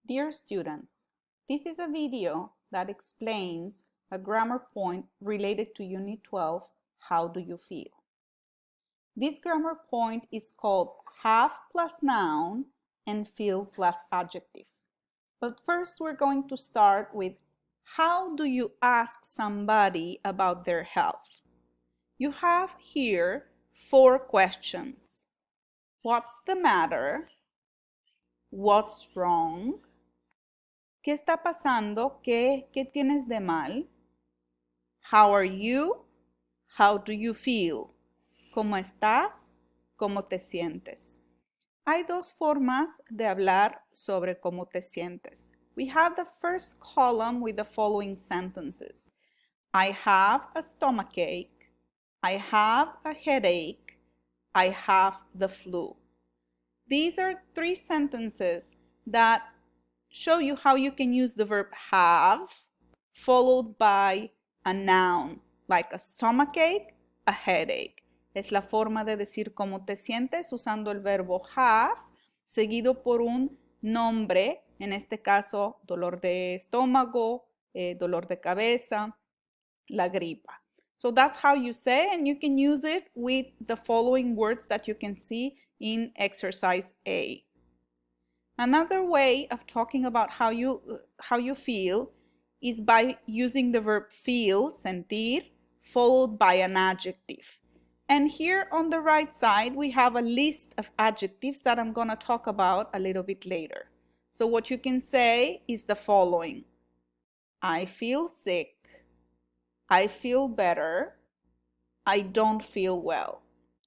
Dear students, this is a video that explains a grammar point related to Unit 12, How do you feel? This grammar point is called have plus noun and feel plus adjective. But first we're going to start with how do you ask somebody about their health? You have here 4 questions. What's the matter? What's wrong? ¿Qué está pasando? ¿Qué tienes de mal? How are you? How do you feel? ¿Cómo estás? ¿Cómo te sientes? Hay 2 formas de hablar sobre cómo te sientes. We have the first column with the following sentences. I have a stomachache. I have a headache. I have the flu. These are 3 sentences that show you how you can use the verb have followed by a noun, like a stomachache, a headache. Es la forma de decir cómo te sientes usando el verbo have, seguido por un nombre, en este caso, dolor de estómago, dolor de cabeza, la gripa. So that's how you say, and you can use it with the following words that you can see in exercise A. Another way of talking about how you feel is by using the verb feel, sentir, followed by an adjective. And here on the right side, we have a list of adjectives that I'm going to talk about a little bit later. So what you can say is the following. I feel sick. I feel better. I don't feel well.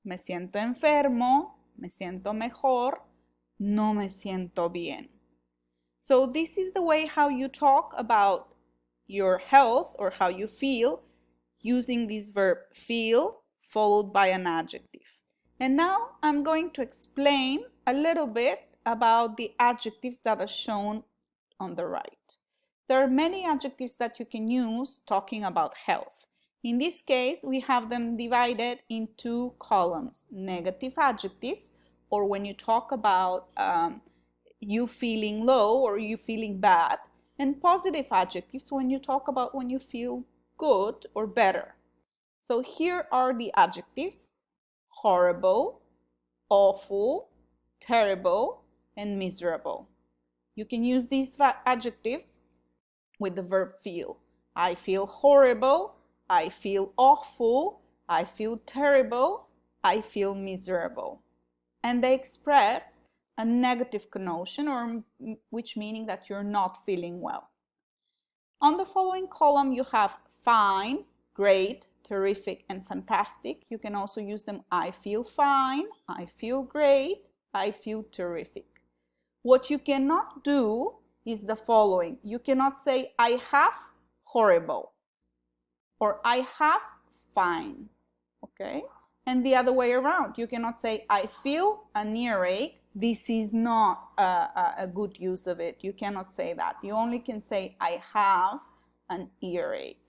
Me siento enfermo. Me siento mejor. No me siento bien. So this is the way how you talk about your health or how you feel using this verb feel followed by an adjective. And now I'm going to explain a little bit about the adjectives that are shown on the right. There are many adjectives that you can use talking about health. In this case, we have them divided in 2 columns, negative adjectives, or when you talk about you feeling low or you feeling bad, and positive adjectives when you talk about when you feel good or better. So here are the adjectives: horrible, awful, terrible, and miserable. You can use these adjectives with the verb feel. I feel horrible, I feel awful, I feel terrible, I feel miserable. And they express a negative connotation, or which meaning that you're not feeling well. On the following column, you have fine, great, terrific, and fantastic. You can also use them I feel fine, I feel great, I feel terrific. What you cannot do is the following. You cannot say I have horrible or I have fine, okay? And the other way around, you cannot say, I feel an earache. This is not a good use of it. You cannot say that. You only can say, I have an earache.